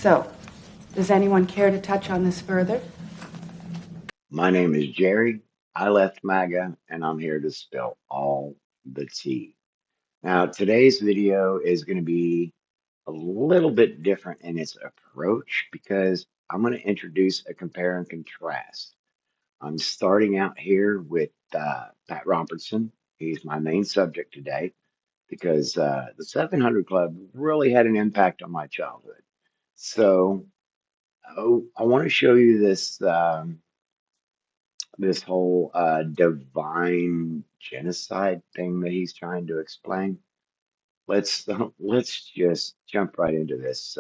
So, does anyone care to touch on this further? My name is Jerry. I left MAGA and I'm here to spill all the tea. Now, today's video is going to be a little bit different in its approach because I'm going to introduce a compare and contrast. I'm starting out here with Pat Robertson. He's my main subject today because the 700 Club really had an impact on my childhood. So, I want to show you this whole divine genocide thing that he's trying to explain. Let's let's just jump right into this.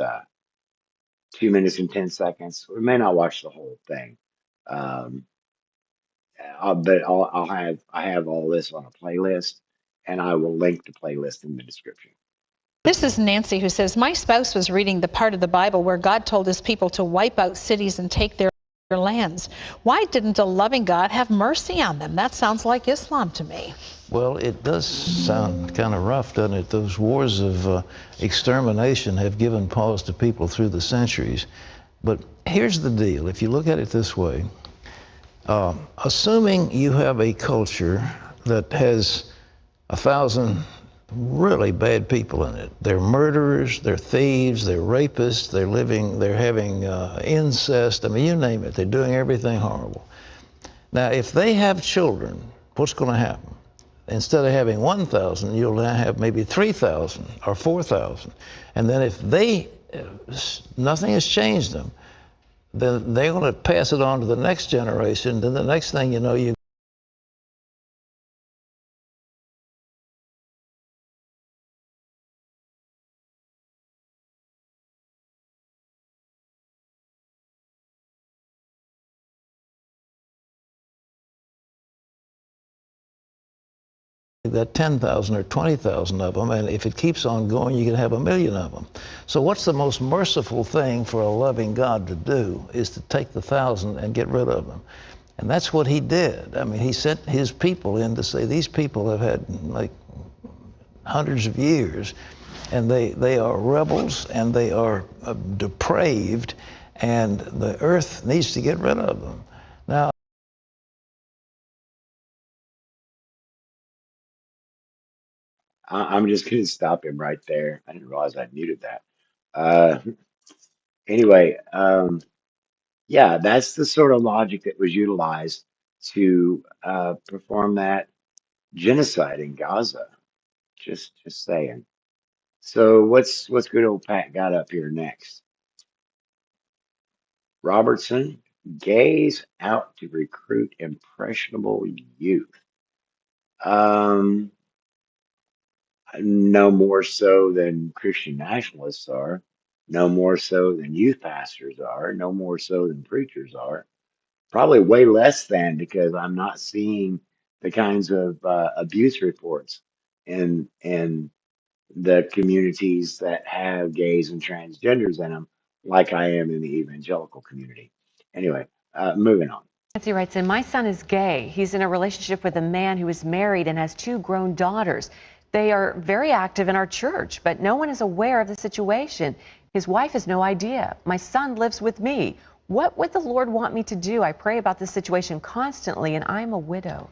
2 minutes and 10 seconds. We may not watch the whole thing, um, but I have all this on a playlist, and I will link the playlist in the description. This is Nancy, who says, my spouse was reading the part of the Bible where God told his people to wipe out cities and take their lands. Why didn't a loving God have mercy on them? That sounds like Islam to me. Well, it does sound kind of rough, doesn't it? Those wars of extermination have given pause to people through the centuries. But here's the deal. If you look at it this way, assuming you have a culture that has 1,000 really bad people in it. They're murderers, they're thieves, they're rapists, they're having incest. I mean, you name it. They're doing everything horrible. Now, if they have children, what's going to happen? Instead of having 1,000, you'll now have maybe 3,000 or 4,000. And then if nothing has changed them, then they're going to pass it on to the next generation. Then the next thing you know, you got 10,000 or 20,000 of them, and if it keeps on going, you can have 1,000,000 of them. So what's the most merciful thing for a loving God to do is to take the 1,000 and get rid of them. And that's what he did. I mean, he sent his people in to say, these people have had like hundreds of years, and they are rebels, and they are depraved, and the earth needs to get rid of them. Now, I'm just going to stop him right there. I didn't realize I muted that. Uh, anyway, yeah, that's the sort of logic that was utilized to perform that genocide in Gaza. Just saying. So what's good old Pat got up here next? Robertson, gays out to recruit impressionable youth. Um, no more so than Christian nationalists are, no more so than youth pastors are, no more so than preachers are. Probably way less than, because I'm not seeing the kinds of abuse reports in the communities that have gays and transgenders in them, like I am in the evangelical community. Anyway, moving on. Nancy writes in, my son is gay. He's in a relationship with a man who is married and has 2 grown daughters. They are very active in our church, but no one is aware of the situation. His wife has no idea. My son lives with me. What would the Lord want me to do? I pray about this situation constantly, and I'm a widow.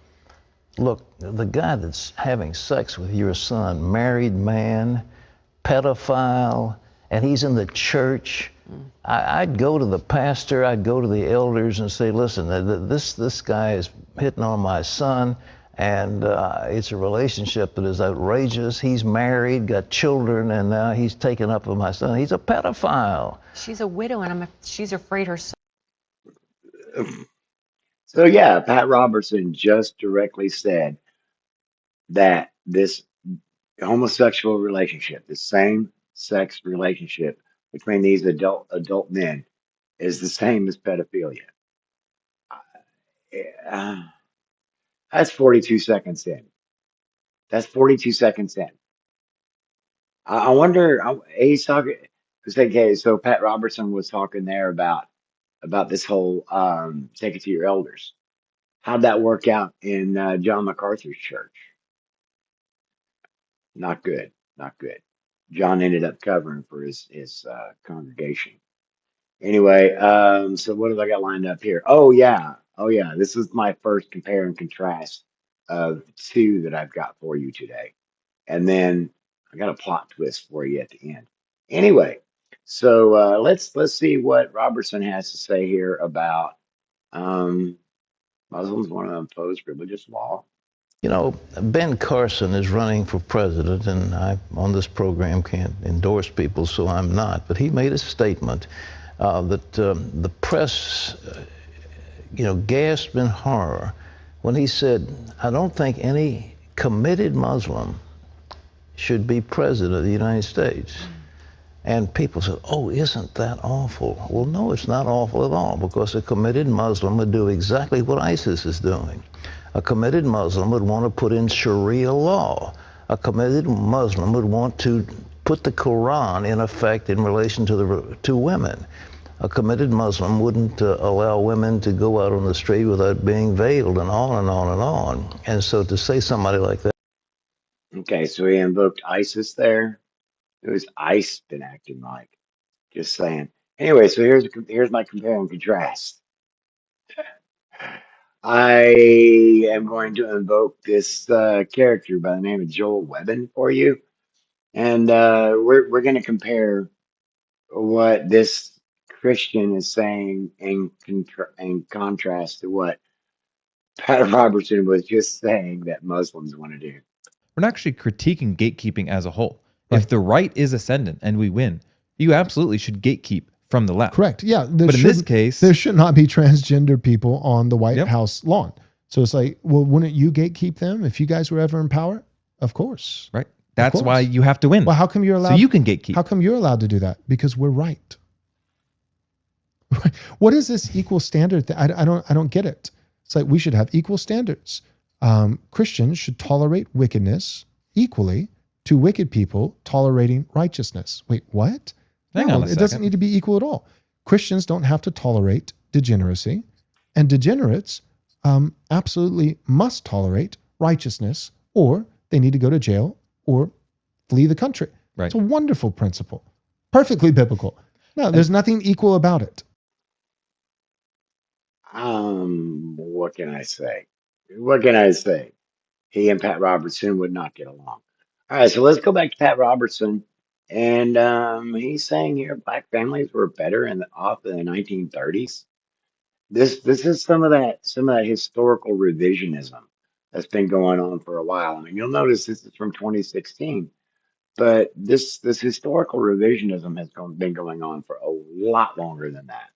look, the guy that's having sex with your son, married man, pedophile, and he's in the church, I'd go to the pastor, I'd go to the elders and say, listen, this guy is hitting on my son, and it's a relationship that is outrageous. He's married, got children, and now he's taken up with my son. He's a pedophile. She's a widow, and she's afraid her son. So yeah, Pat Robertson just directly said that this homosexual relationship, the same sex relationship between these adult men, is the same as pedophilia. Uh, that's 42 seconds in. That's 42 seconds in. I wonder. He's talking. Okay, so Pat Robertson was talking there about this whole take it to your elders. How'd that work out in John MacArthur's church? Not good. Not good. John ended up covering for his congregation. Anyway, so what have I got lined up here? Oh yeah. Oh yeah. This is my first compare and contrast of two that I've got for you today. And then I got a plot twist for you at the end. Anyway, so let's see what Robertson has to say here about um, Muslims want to impose religious law. You know, Ben Carson is running for president, and I, on this program, can't endorse people, so I'm not. But he made a statement that the press, gasped in horror when he said, "I don't think any committed Muslim should be president of the United States." And people said, "Oh, isn't that awful?" Well, no, it's not awful at all, because a committed Muslim would do exactly what ISIS is doing. A committed Muslim would want to put in Sharia law. A committed Muslim would want to put the Quran in effect in relation to women. A committed Muslim wouldn't allow women to go out on the street without being veiled, and on and on and on. And so to say somebody like that, Okay, so he invoked ISIS there. Who's ICE been acting like? Just saying. Anyway, so here's my compare and contrast. I am going to invoke this character by the name of Joel Webbon for you, and we're going to compare what this Christian is saying in contrast to what Pat Robertson was just saying that Muslims want to do. We're not actually critiquing gatekeeping as a whole. Right. If the right is ascendant and we win, you absolutely should gatekeep from the left. Correct. Yeah. But in this case, there should not be transgender people on the White Yep. House lawn. So it's like, well, wouldn't you gatekeep them if you guys were ever in power? Of course. right? That's course. why you have to win. Well, how come you're allowed? So you can gatekeep. How come you're allowed to do that? Because we're right. What is this equal standard thing? I don't get it. It's like we should have equal standards. Christians should tolerate wickedness equally to wicked people tolerating righteousness. Wait, what? Hang No, on a it doesn't second. need to be equal at all. Christians don't have to tolerate degeneracy, and degenerates absolutely must tolerate righteousness, or they need to go to jail or flee the country. Right. It's a wonderful principle, perfectly biblical. No, there's nothing equal about it. What can I say? What can I say? He and Pat Robertson would not get along. All right, so let's go back to Pat Robertson, and he's saying here black families were better off in the 1930s. This is some of that historical revisionism that's been going on for a while. I mean, you'll notice this is from 2016, but this historical revisionism been going on for a lot longer than that.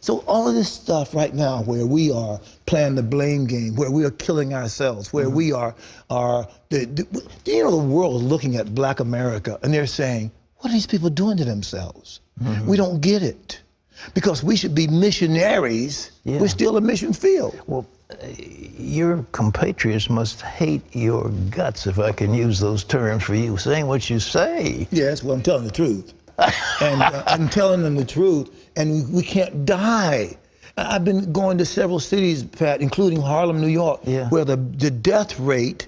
So all of this stuff right now, where we are playing the blame game, where we are killing ourselves, where we are the world is looking at Black America and they're saying, what are these people doing to themselves? We don't get it, because we should be missionaries. Yeah. We're still a mission field. well, your compatriots must hate your guts, if I can use those terms, for you saying what you say. Yes, well, I'm telling the truth. And I'm telling them the truth, and we can't die. I've been going to several cities, Pat, including Harlem, New York, Yeah. where the death rate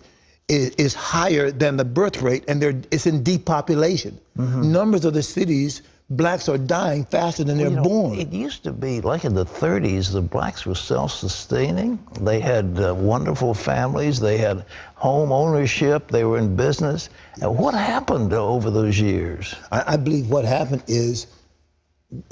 is higher than the birth rate, and it's in depopulation. Numbers of the cities, blacks are dying faster than they're born. It used to be, like in the 30s, the blacks were self-sustaining. They had wonderful families. They had home ownership. They were in business. And what happened over those years? I believe what happened is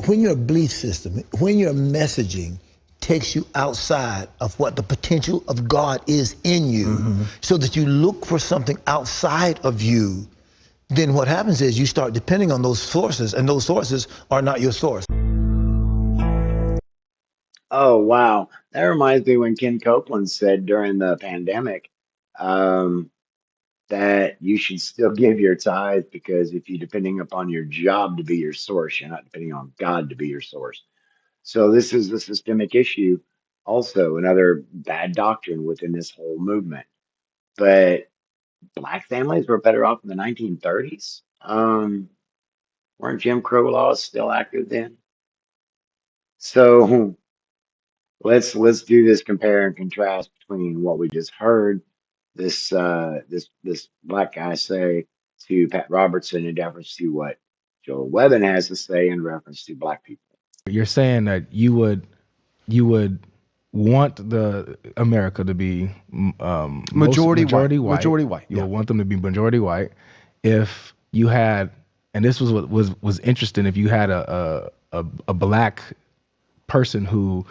when your belief system, when your messaging takes you outside of what the potential of God is in you, so that you look for something outside of you, then what happens is you start depending on those sources, and those sources are not your source. Oh, wow. That reminds me when Ken Copeland said during the pandemic um, that you should still give your tithe, because if you're depending upon your job to be your source, you're not depending on God to be your source. So this is a systemic issue, also another bad doctrine within this whole movement. But black families were better off in the 1930s. Weren't Jim Crow laws still active then? So let's do this compare and contrast between what we just heard this black guy say to Pat Robertson in reference to what Joel Webbon has to say in reference to black people. You're saying that you would want the America to be Majority white. white. Majority white. You Yeah. would want them to be majority white. If you had, and this was what was interesting, if you had a black person who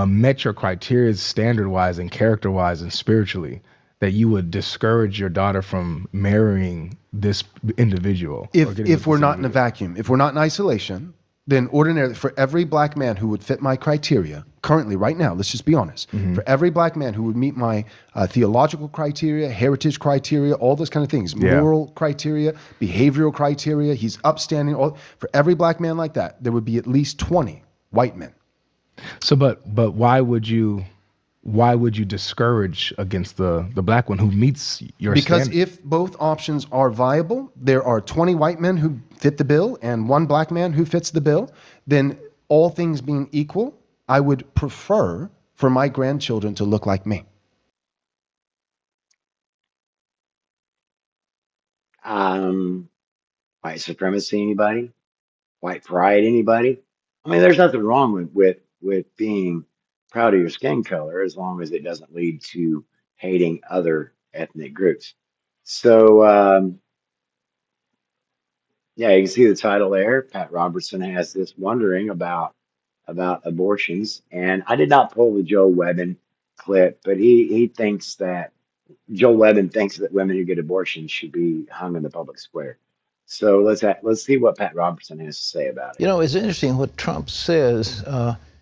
met your criteria standard wise and character wise and spiritually, that you would discourage your daughter from marrying this individual. If we're not in a vacuum, if we're not in isolation, then ordinarily for every black man who would fit my criteria currently right now, let's just be honest, for every black man who would meet my theological criteria, heritage criteria, all those kind of things, moral criteria, behavioral criteria, he's upstanding, for every black man like that, there would be at least 20 white men. So, but why would you discourage against the black one who meets your Because standard? if both options are viable, there are 20 white men who fit the bill and one black man who fits the bill, then all things being equal, I would prefer for my grandchildren to look like me. White supremacy, anybody? White pride, anybody? I mean, there's nothing wrong with being proud of your skin color as long as it doesn't lead to hating other ethnic groups. So, yeah, you can see the title there. Pat Robertson has this wondering about abortions, and I did not pull the Joel Webbon clip, but he thinks that Joel Webbon thinks that women who get abortions should be hung in the public square. So let's see what Pat Robertson has to say about it. You know, it's interesting what Trump says.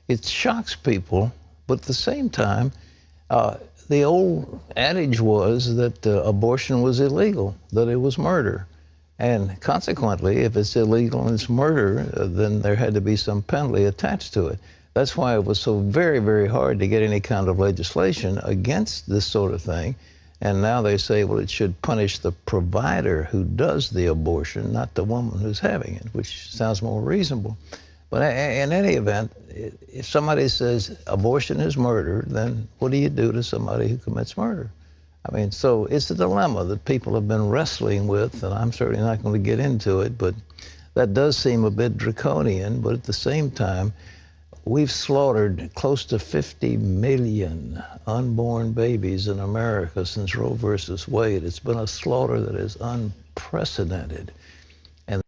It shocks people, but at the same time, the old adage was that abortion was illegal, that it was murder. And consequently, if it's illegal and it's murder, then there had to be some penalty attached to it. That's why it was so very, very hard to get any kind of legislation against this sort of thing. And now they say, well, it should punish the provider who does the abortion, not the woman who's having it, which sounds more reasonable. But in any event, if somebody says abortion is murder, then what do you do to somebody who commits murder? I mean, so it's a dilemma that people have been wrestling with, and I'm certainly not going to get into it, but that does seem a bit draconian. But at the same time, we've slaughtered close to 50 million unborn babies in America since Roe versus Wade. It's been a slaughter that is unprecedented. And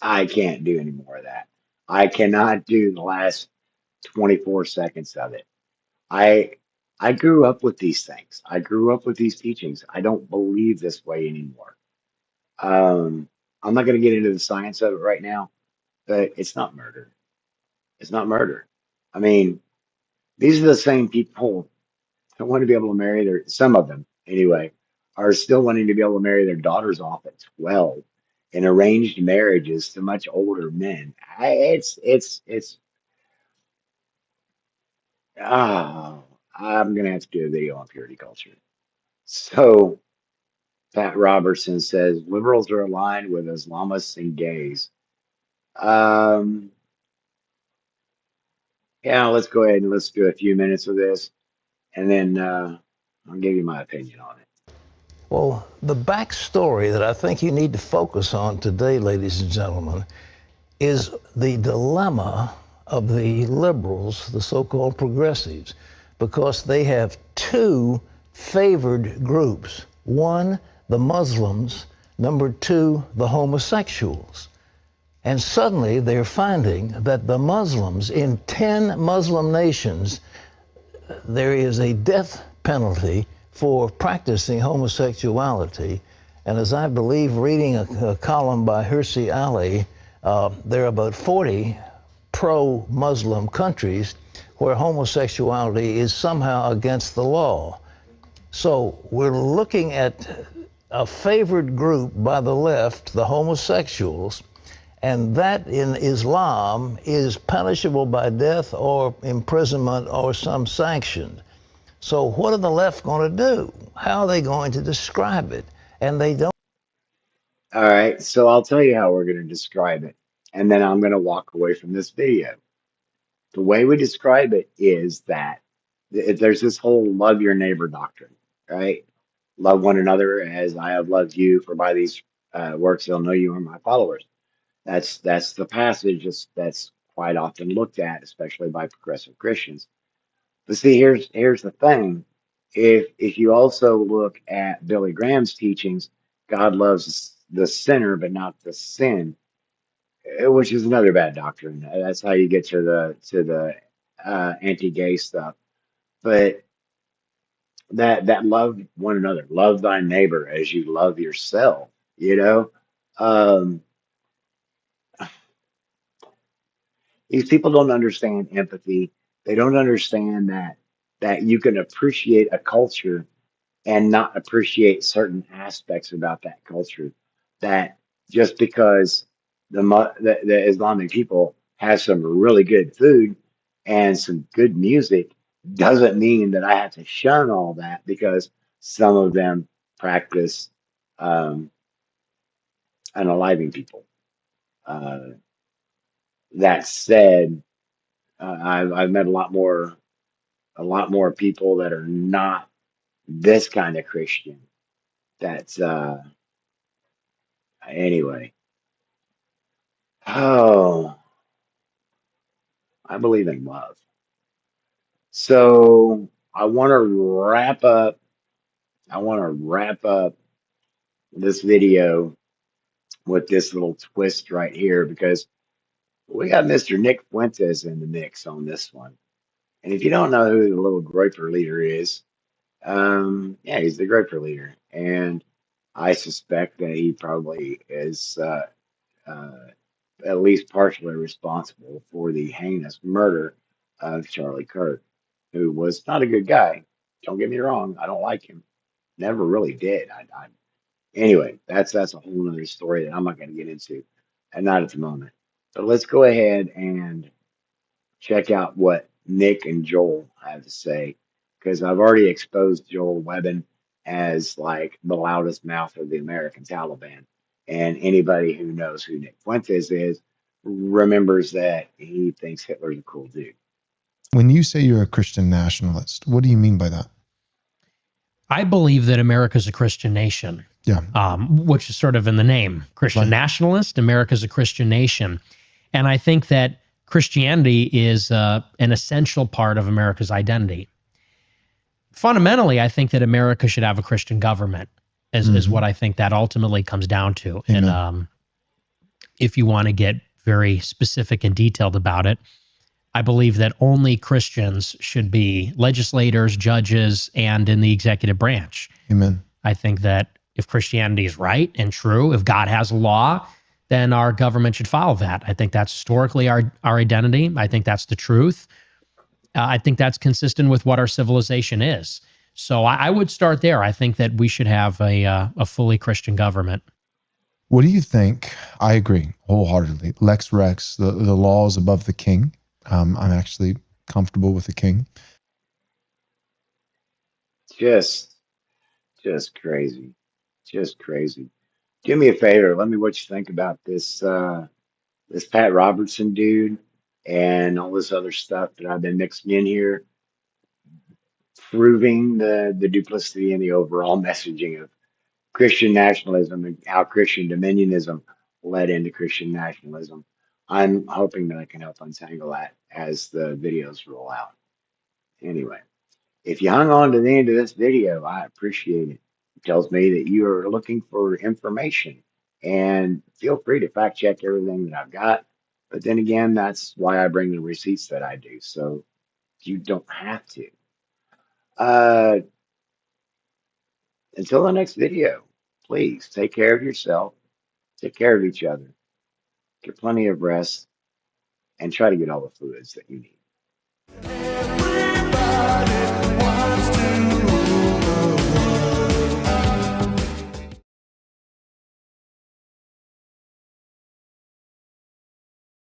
I can't do any more of that. I cannot do the last 24 seconds of it. I I grew up with these things. I grew up with these teachings. I don't believe this way anymore. Um, I'm not going to get into the science of it right now, but it's not murder. It's not murder. I mean, these are the same people that want to be able to marry some of them anyway, are still wanting to be able to marry their daughters off at 12 in arranged marriages to much older men. It's, oh, I'm going to have to do a video on purity culture. So, Pat Robertson says liberals are aligned with Islamists and gays. Um, yeah, let's go ahead and let's do a few minutes of this, and then I'll give you my opinion on it. well, the backstory that I think you need to focus on today, ladies and gentlemen, is the dilemma of the liberals, the so-called progressives, because they have two favored groups. One, the Muslims. Number two, the homosexuals. And suddenly they're finding that the Muslims, in 10 Muslim nations, there is a death penalty for practicing homosexuality. And as I believe, reading a column by Hirsi Ali, there are about 40 pro-Muslim countries where homosexuality is somehow against the law. So we're looking at a favored group by the left, the homosexuals, and that in Islam is punishable by death or imprisonment or some sanction. So what are the left going to do? How are they going to describe it? And they don't. All right, so I'll tell you how we're going to describe it, and then I'm going to walk away from this video. The way we describe it is that there's this whole love your neighbor doctrine, right? Love one another as I have loved you, for by these works they'll know you are my followers. That's the passage that's quite often looked at, especially by progressive Christians. But see, here's the thing. If you also look at Billy Graham's teachings, God loves the sinner but not the sin, which is another bad doctrine. That's how you get to the anti-gay stuff. But that love one another, love thy neighbor as you love yourself. You know, um, these people don't understand empathy. They don't understand that you can appreciate a culture and not appreciate certain aspects about that culture. That just because the Islamic people have some really good food and some good music doesn't mean that I have to shun all that because some of them practice um, unaliving people. Uh, that said, I've met a lot more people that are not this kind of Christian. That's anyway. Oh, I believe in love. So I want to wrap up. I want to wrap up this video with this little twist right here because we got Mr. Nick Fuentes in the mix on this one. And if you don't know who the little groper leader is, yeah, he's the groper leader, and I suspect that he probably is uh, at least partially responsible for the heinous murder of Charlie Kirk, who was not a good guy. Don't get me wrong, I don't like him. Never really did. Anyway, that's a whole other story that I'm not going to get into, and not at the moment. But let's go ahead and check out what Nick and Joel have to say, because I've already exposed Joel Webbon as like the loudest mouth of the American Taliban. And anybody who knows who Nick Fuentes is remembers that he thinks Hitler's a cool dude. When you say you're a Christian nationalist, what do you mean by that? I believe that America's a Christian nation. Yeah. Which is sort of in the name. Christian nationalist, America's a Christian nation. And I think that Christianity is an essential part of America's identity. Fundamentally, I think that America should have a Christian government, is what I think that ultimately comes down to. Amen. And if you want to get very specific and detailed about it, I believe that only Christians should be legislators, judges, and in the executive branch. Amen. I think that if Christianity is right and true, if God has a law, then our government should follow that. I think that's historically our identity. I think that's the truth. I think that's consistent with what our civilization is. So I would start there. I think that we should have a fully Christian government. What do you think? I agree wholeheartedly. Lex Rex, the laws above the king. I'm actually comfortable with the king. Just crazy. Just crazy. Do me a favor. Let me what you think about this Pat Robertson dude and all this other stuff that I've been mixing in here, proving the duplicity and the overall messaging of Christian nationalism and how Christian dominionism led into Christian nationalism. I'm hoping that I can help untangle that as the videos roll out. Anyway, if you hung on to the end of this video, I appreciate it. It tells me that you are looking for information, and feel free to fact check everything that I've got. But then again, that's why I bring the receipts that I do, so you don't have to. Uh, until the next video, please take care of yourself, take care of each other, get plenty of rest, and try to get all the fluids that you need.